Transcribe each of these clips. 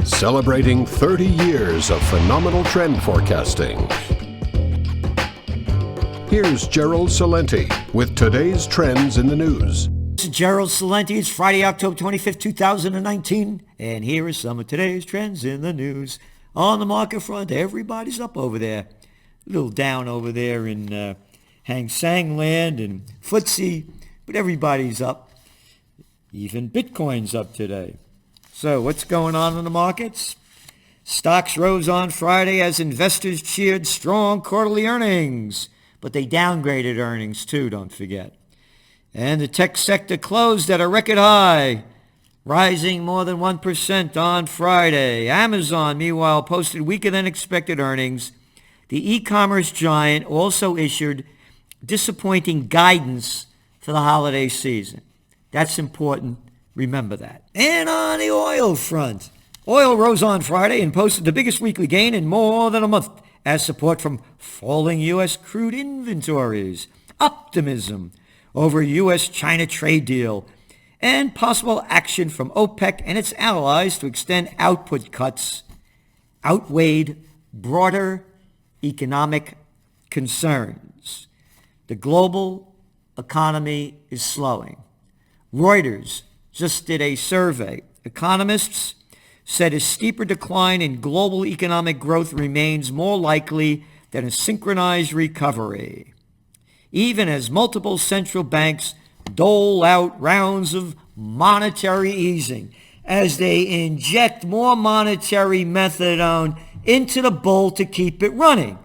celebrating 30 years of phenomenal trend forecasting. Here's Gerald Celente with today's trends in the news. This is Gerald Celente. It's Friday, October 25th, 2019, and here are some of today's trends in the news. On the market front, everybody's up over there. A little down over there in Hang Seng land and FTSE, but everybody's up. Even Bitcoin's up today. So what's going on in the markets? Stocks rose on Friday as investors cheered strong quarterly earnings, but they downgraded earnings too, don't forget. And the tech sector closed at a record high, rising more than 1% on Friday. Amazon, meanwhile, posted weaker than expected earnings. The e-commerce giant also issued disappointing guidance for the holiday season. That's important. Remember that. And on the oil front, oil rose on Friday and posted the biggest weekly gain in more than a month as support from falling U.S. crude inventories, optimism over a U.S.-China trade deal, and possible action from OPEC and its allies to extend output cuts outweighed broader economic concerns. The global economy is slowing. Reuters just did a survey. Economists said a steeper decline in global economic growth remains more likely than a synchronized recovery, even as multiple central banks dole out rounds of monetary easing as they inject more monetary methadone into the bull to keep it running.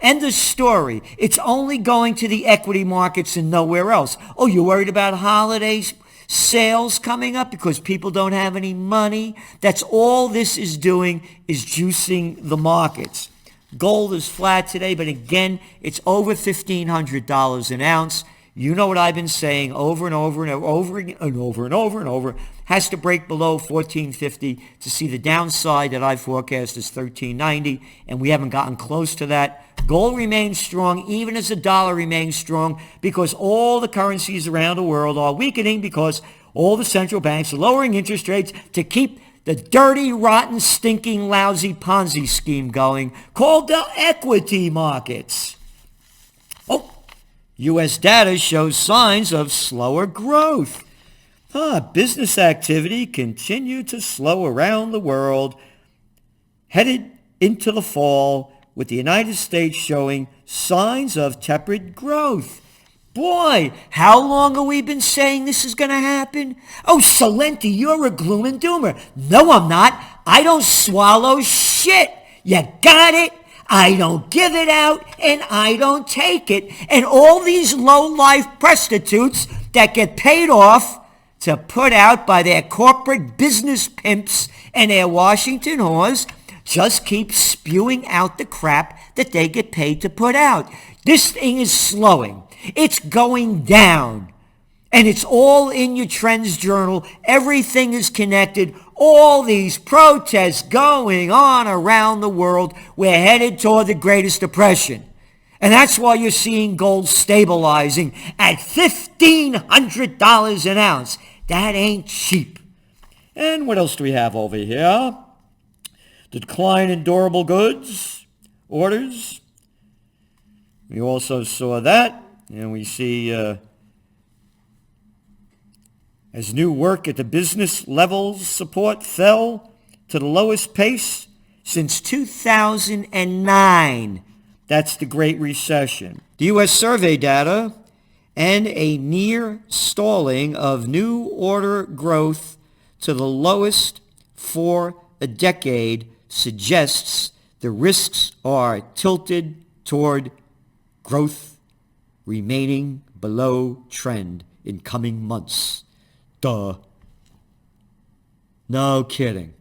End of story. It's only going to the equity markets and nowhere else. Oh, you're worried about holidays? Sales coming up because people don't have any money. That's all this is doing, is juicing the markets. Gold is flat today, but again, it's over $1,500 an ounce. You know what I've been saying over and over and over and over and over and over. Has to break below $1,450 to see the downside that I forecast is $1,390, and we haven't gotten close to that. Gold remains strong even as the dollar remains strong because all the currencies around the world are weakening because all the central banks are lowering interest rates to keep the dirty, rotten, stinking, lousy Ponzi scheme going called the equity markets. Oh, U.S. data shows signs of slower growth. Business activity continued to slow around the world, headed into the fall, with the United States showing signs of tepid growth. Boy, how long have we been saying this is going to happen? Oh, Celente, you're a gloom and doomer. No, I'm not. I don't swallow shit. You got it? I don't give it out, and I don't take it. And all these low-life prostitutes that get paid off to put out by their corporate business pimps and their Washington whores just keep spewing out the crap that they get paid to put out. This thing is slowing. It's going down. And it's all in your trends journal. Everything is connected. All these protests going on around the world. We're headed toward the greatest depression. And that's why you're seeing gold stabilizing at $1,500 an ounce. That ain't cheap. And what else do we have over here? The decline in durable goods orders. We also saw that. And we see as new work at the business levels support fell to the lowest pace since 2009. That's the Great Recession. The U.S. survey data and a near stalling of new order growth to the lowest for a decade suggests the risks are tilted toward growth remaining below trend in coming months. Duh. No kidding.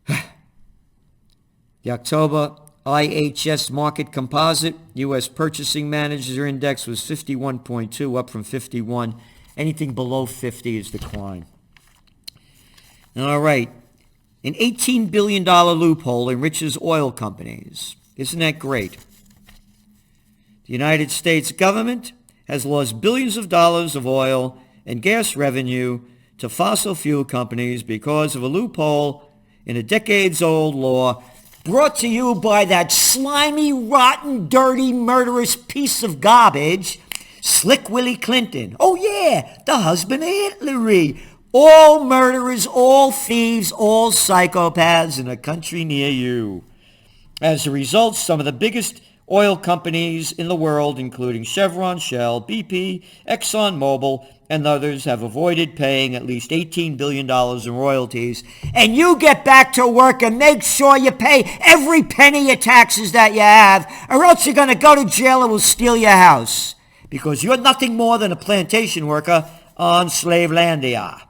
The October IHS Market Composite U.S. Purchasing Manager Index was 51.2, up from 51. Anything below 50 is decline. All right. An $18 billion loophole enriches oil companies. Isn't that great? The United States government has lost billions of dollars of oil and gas revenue to fossil fuel companies because of a loophole in a decades-old law brought to you by that slimy, rotten, dirty, murderous piece of garbage, Slick Willie Clinton. Oh yeah, the husband of Hitler. All murderers, all thieves, all psychopaths in a country near you. As a result, some of the biggest oil companies in the world, including Chevron, Shell, BP, ExxonMobil, and others, have avoided paying at least $18 billion in royalties. And you get back to work and make sure you pay every penny of taxes that you have, or else you're going to go to jail and we'll steal your house. Because you're nothing more than a plantation worker on Slavelandia.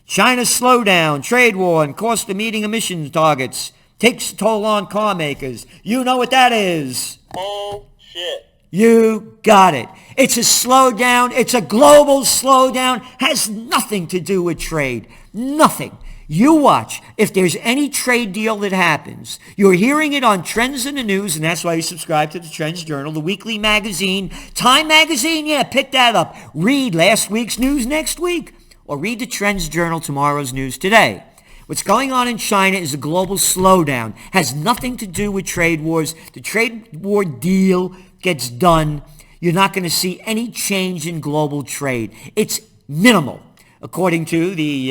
China's slowdown, trade war, and cost of meeting emission targets takes a toll on car makers. You know what that is. Bullshit. You got it. It's a slowdown. It's a global slowdown. Has nothing to do with trade. Nothing. You watch. If there's any trade deal that happens, you're hearing it on Trends in the News, and that's why you subscribe to the Trends Journal, the weekly magazine. Time magazine, yeah, pick that up. Read last week's news next week, or read the Trends Journal, tomorrow's news today. What's going on in China is a global slowdown. Has nothing to do with trade wars. The trade war deal gets done. You're not going to see any change in global trade. It's minimal. According to the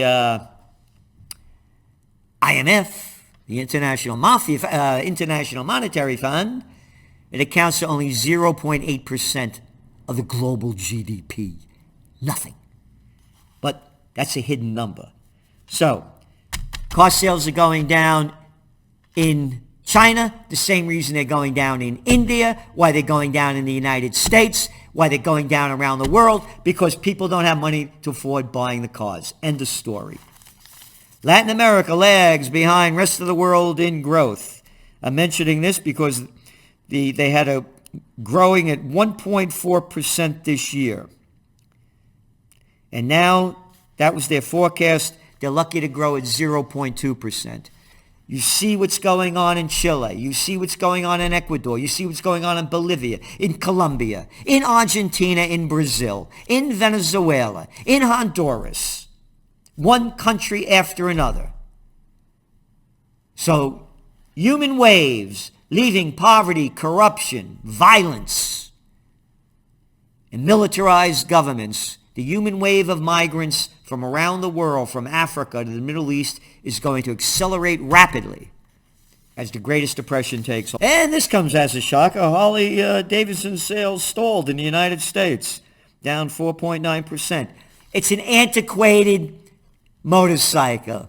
IMF, the International Monetary Fund, it accounts for only 0.8% of the global GDP. Nothing. But that's a hidden number. So, car sales are going down in China, the same reason they're going down in India, why they're going down in the United States, why they're going down around the world, because people don't have money to afford buying the cars. End of story. Latin America lags behind rest of the world in growth. I'm mentioning this because they had a growing at 1.4% this year. And now that was their forecast. They're lucky to grow at 0.2%. You see what's going on in Chile. You see what's going on in Ecuador. You see what's going on in Bolivia, in Colombia, in Argentina, in Brazil, in Venezuela, in Honduras. One country after another. So, human waves leaving poverty, corruption, violence, and militarized governments. The human wave of migrants from around the world, from Africa to the Middle East, is going to accelerate rapidly as the Greatest Depression takes hold. And this comes as a shocker. Harley Davidson sales stalled in the United States, down 4.9%. It's an antiquated motorcycle.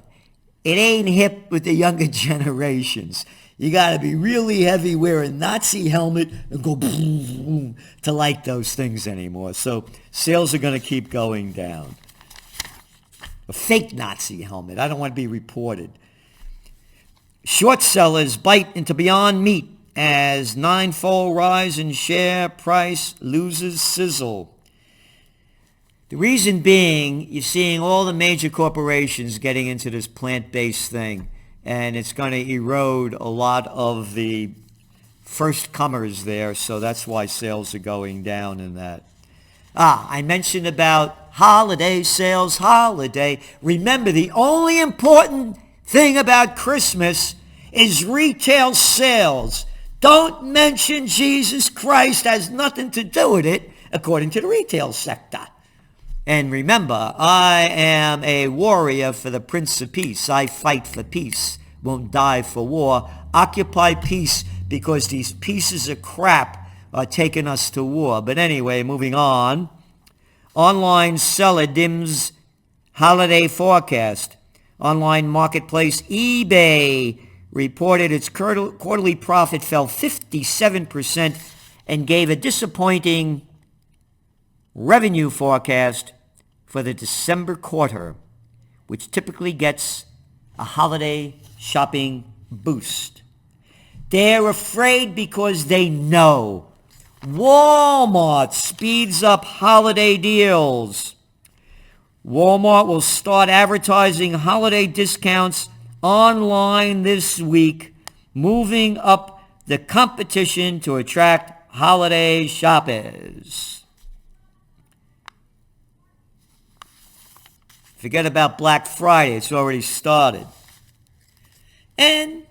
It ain't hip with the younger generations. You got to be really heavy, wear a Nazi helmet, and go boom, boom, to like those things anymore. So sales are going to keep going down. A fake Nazi helmet. I don't want to be reported. Short sellers bite into Beyond Meat as ninefold rise in share price loses sizzle. The reason being, you're seeing all the major corporations getting into this plant-based thing, and it's going to erode a lot of the first comers there, so that's why sales are going down in that. I mentioned about holiday sales, holiday. Remember, the only important thing about Christmas is retail sales. Don't mention Jesus Christ, has nothing to do with it, according to the retail sector. And remember, I am a warrior for the Prince of Peace. I fight for peace, won't die for war. Occupy peace, because these pieces of crap are taking us to war. But anyway, moving on. Online seller dims holiday forecast. Online marketplace eBay reported its quarterly profit fell 57% and gave a disappointing revenue forecast for the December quarter, which typically gets a holiday shopping boost. They're afraid because they know Walmart speeds up holiday deals. Walmart will start advertising holiday discounts online this week, moving up the competition to attract holiday shoppers. Forget about Black Friday. It's already started. And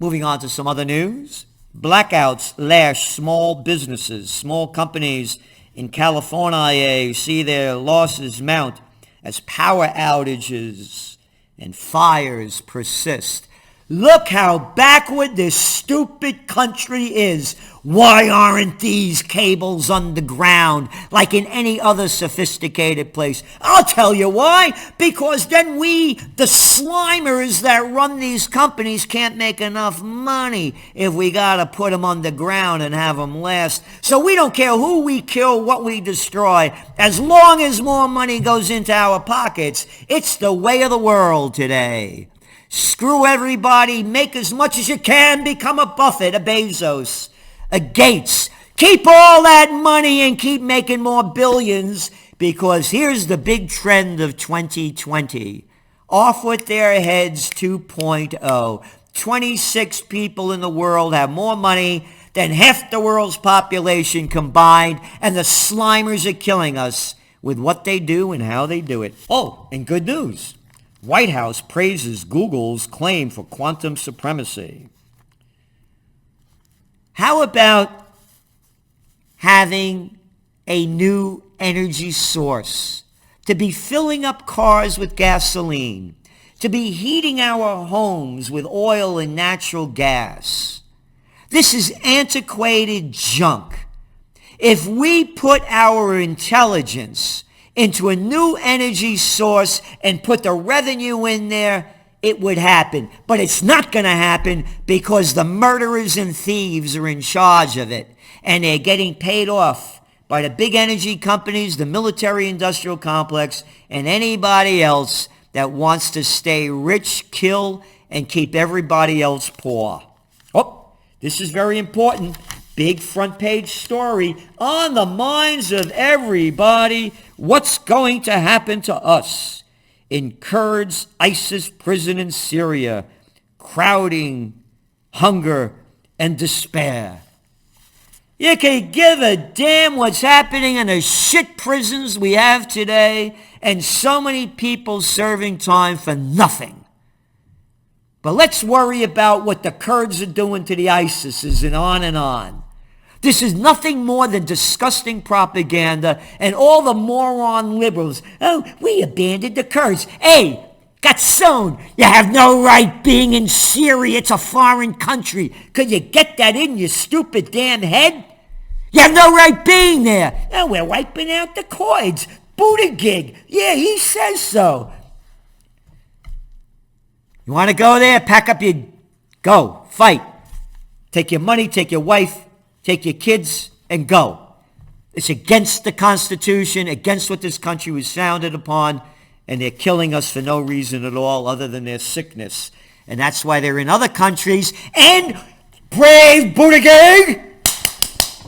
moving on to some other news. Blackouts lash small businesses. Small companies in California see their losses mount as power outages and fires persist. Look how backward this stupid country is. Why aren't these cables underground like in any other sophisticated place? I'll tell you why. Because then we, the slimers that run these companies, can't make enough money if we got to put them underground and have them last. So we don't care who we kill, what we destroy. As long as more money goes into our pockets, it's the way of the world today. Screw everybody, make as much as you can, become a Buffett, a Bezos, a Gates. Keep all that money and keep making more billions, because here's the big trend of 2020. Off with their heads 2.0. 26 people in the world have more money than half the world's population combined, and the slimers are killing us with what they do and how they do it. Oh, and good news. White House praises Google's claim for quantum supremacy. How about having a new energy source? To be filling up cars with gasoline, to be heating our homes with oil and natural gas. This is antiquated junk. If we put our intelligence into a new energy source and put the revenue in there, it would happen. But it's not going to happen because the murderers and thieves are in charge of it. And they're getting paid off by the big energy companies, the military-industrial complex, and anybody else that wants to stay rich, kill, and keep everybody else poor. Oh, this is very important. Big front page story on the minds of everybody. What's going to happen to us in Kurds' ISIS prison in Syria? Crowding, hunger, and despair. You can give a damn what's happening in the shit prisons we have today, and so many people serving time for nothing. But let's worry about what the Kurds are doing to the ISISes and on and on. This is nothing more than disgusting propaganda, and all the moron liberals, oh, we abandoned the Kurds. Hey, Gatson, you have no right being in Syria. It's a foreign country. Could you get that in your stupid damn head? You have no right being there. Oh, we're wiping out the Kurds. Buttigieg. Yeah, he says so. You want to go there? Pack up your... Go. Fight. Take your money, take your wife, take your kids, and go. It's against the Constitution, against what this country was founded upon, and they're killing us for no reason at all other than their sickness. And that's why they're in other countries. And brave Buttigieg,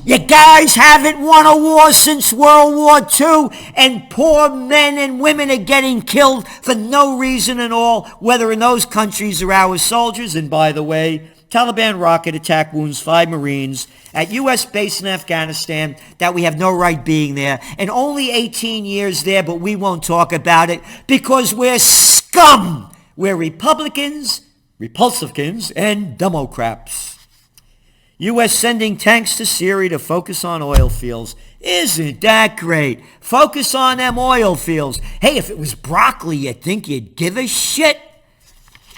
you guys haven't won a war since World War II, and poor men and women are getting killed for no reason at all, whether in those countries or our soldiers. And by the way, Taliban rocket attack wounds 5 Marines at U.S. base in Afghanistan that we have no right being there. And only 18 years there, but we won't talk about it because we're scum. We're Republicans, Repulsivekins, and Democrats. U.S. sending tanks to Syria to focus on oil fields. Isn't that great? Focus on them oil fields. Hey, if it was broccoli, you'd think you'd give a shit?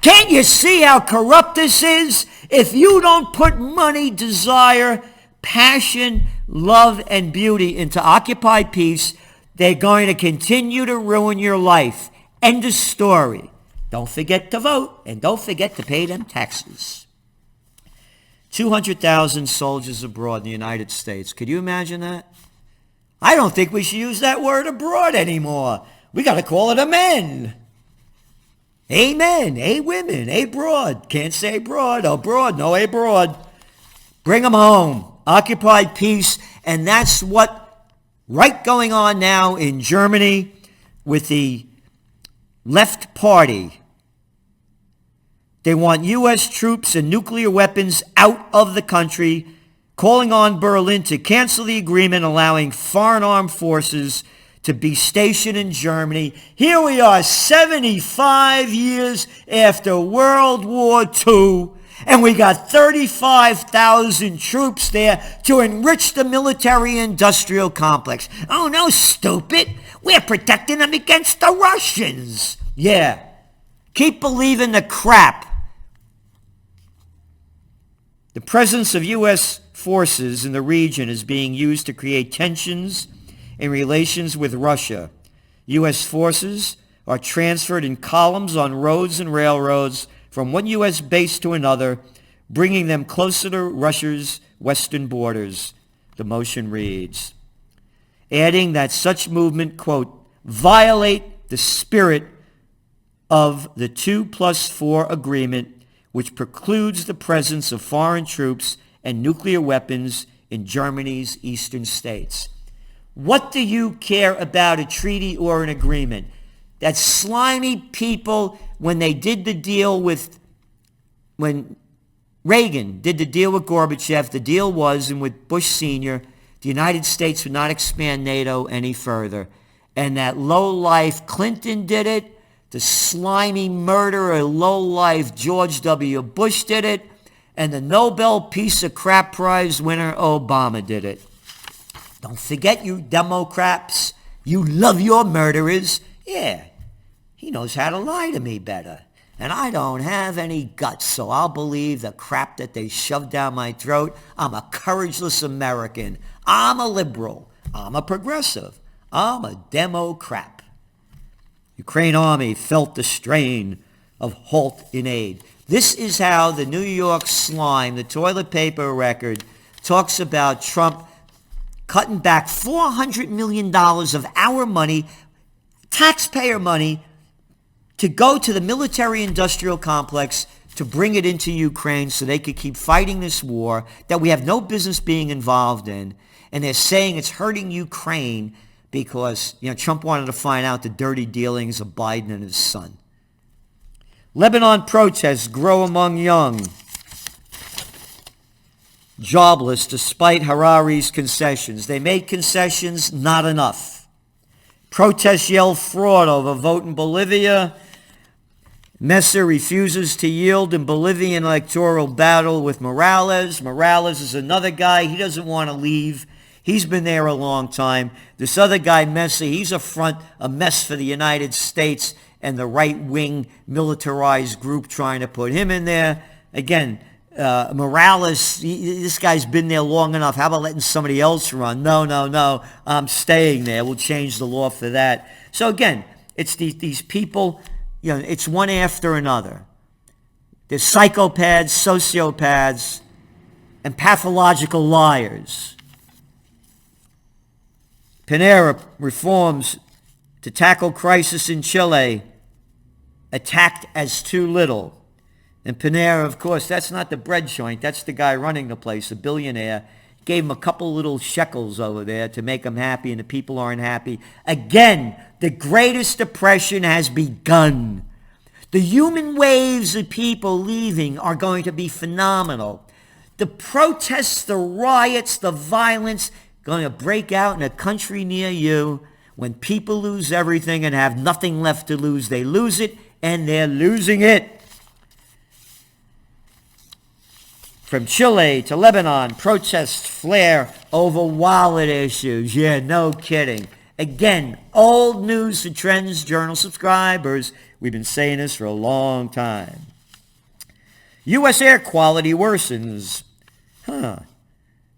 Can't you see how corrupt this is? If you don't put money, desire, passion, love, and beauty into Occupy Peace, they're going to continue to ruin your life. End of story. Don't forget to vote, and don't forget to pay them taxes. 200,000 soldiers abroad in the United States. Could you imagine that? I don't think we should use that word abroad anymore. We got to call it amen. Amen. A women. A broad. Can't say broad. Abroad. No, a broad. Bring them home. Occupy peace. And that's what right going on now in Germany with the left party. They want U.S. troops and nuclear weapons out of the country, calling on Berlin to cancel the agreement allowing foreign armed forces to be stationed in Germany. Here we are 75 years after World War II, and we got 35,000 troops there to enrich the military-industrial complex. Oh, no, stupid. We're protecting them against the Russians. Yeah. Keep believing the crap. The presence of U.S. forces in the region is being used to create tensions in relations with Russia. U.S. forces are transferred in columns on roads and railroads from one U.S. base to another, bringing them closer to Russia's western borders, the motion reads. Adding that such movement, quote, violate the spirit of the 2+4 agreement, which precludes the presence of foreign troops and nuclear weapons in Germany's eastern states. What do you care about a treaty or an agreement? That slimy people, when Reagan did the deal with Gorbachev, the deal was, and with Bush Sr., the United States would not expand NATO any further. And that low-life Clinton did it. The slimy murderer, low-life George W. Bush did it. And the Nobel Peace of Crap Prize winner Obama did it. Don't forget, you Democrats. You love your murderers. Yeah, he knows how to lie to me better. And I don't have any guts, so I'll believe the crap that they shove down my throat. I'm a courageless American. I'm a liberal. I'm a progressive. I'm a Democrat. Ukraine army felt the strain of halt in aid. This is how the New York Slime, the toilet paper record, talks about Trump cutting back $400 million of our money, taxpayer money, to go to the military-industrial complex to bring it into Ukraine so they could keep fighting this war that we have no business being involved in. And they're saying it's hurting Ukraine because, Trump wanted to find out the dirty dealings of Biden and his son. Lebanon protests grow among young, jobless despite Harari's concessions. They made concessions, not enough. Protests yell fraud over vote in Bolivia. Mesa refuses to yield in Bolivian electoral battle with Morales. Morales is another guy. He doesn't want to leave. He's been there a long time. This other guy, Mesa, he's a mess for the United States and the right-wing militarized group trying to put him in there. Again, Morales, this guy's been there long enough. How about letting somebody else run? No, I'm staying there. We'll change the law for that. So again, it's these people, it's one after another. There's psychopaths, sociopaths, and pathological liars. Pinera reforms to tackle crisis in Chile, attacked as too little. And Pinera, of course, that's not the bread joint. That's the guy running the place, a billionaire. Gave him a couple little shekels over there to make him happy, and the people aren't happy. Again, the greatest depression has begun. The human waves of people leaving are going to be phenomenal. The protests, the riots, the violence going to break out in a country near you. When people lose everything and have nothing left to lose, they lose it, and they're losing it. From Chile to Lebanon, protests flare over wallet issues. Yeah, no kidding. Again, old news for Trends Journal subscribers. We've been saying this for a long time. U.S. air quality worsens.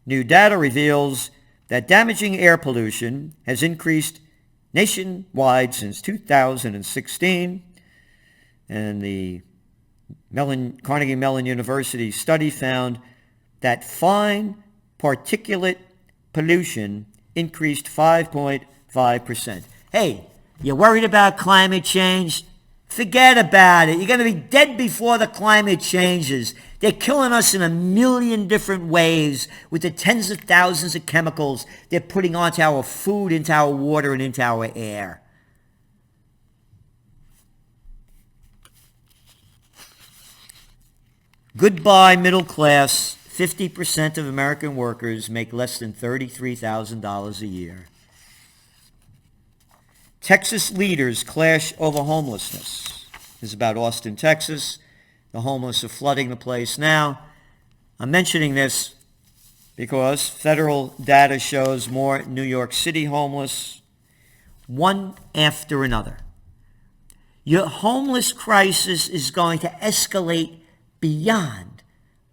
New data reveals that damaging air pollution has increased nationwide since 2016. And the Carnegie Mellon University study found that fine particulate pollution increased 5.5%. Hey, you worried about climate change? Forget about it. You're going to be dead before the climate changes. They're killing us in a million different ways with the tens of thousands of chemicals they're putting onto our food, into our water, and into our air. Goodbye, middle class. 50% of American workers make less than $33,000 a year. Texas leaders clash over homelessness. This is about Austin, Texas. The homeless are flooding the place now. I'm mentioning this because federal data shows more New York City homeless, one after another. Your homeless crisis is going to escalate beyond.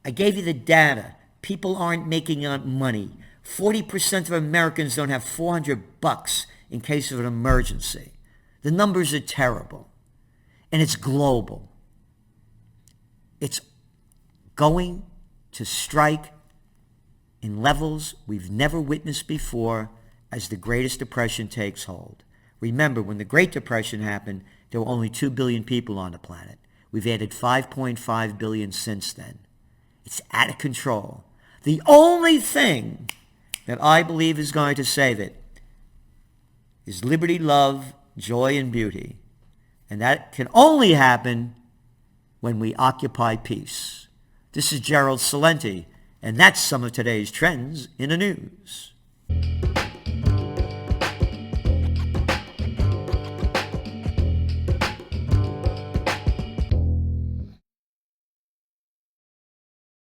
I gave you the data. People aren't making money. 40% of Americans don't have $400 in case of an emergency. The numbers are terrible. And it's global. It's going to strike in levels we've never witnessed before as the Greatest Depression takes hold. Remember, when the Great Depression happened, there were only 2 billion people on the planet. We've added 5.5 billion since then. It's out of control. The only thing that I believe is going to save it is liberty, love, joy, and beauty. And that can only happen when we occupy peace. This is Gerald Celente, and that's some of today's trends in the news.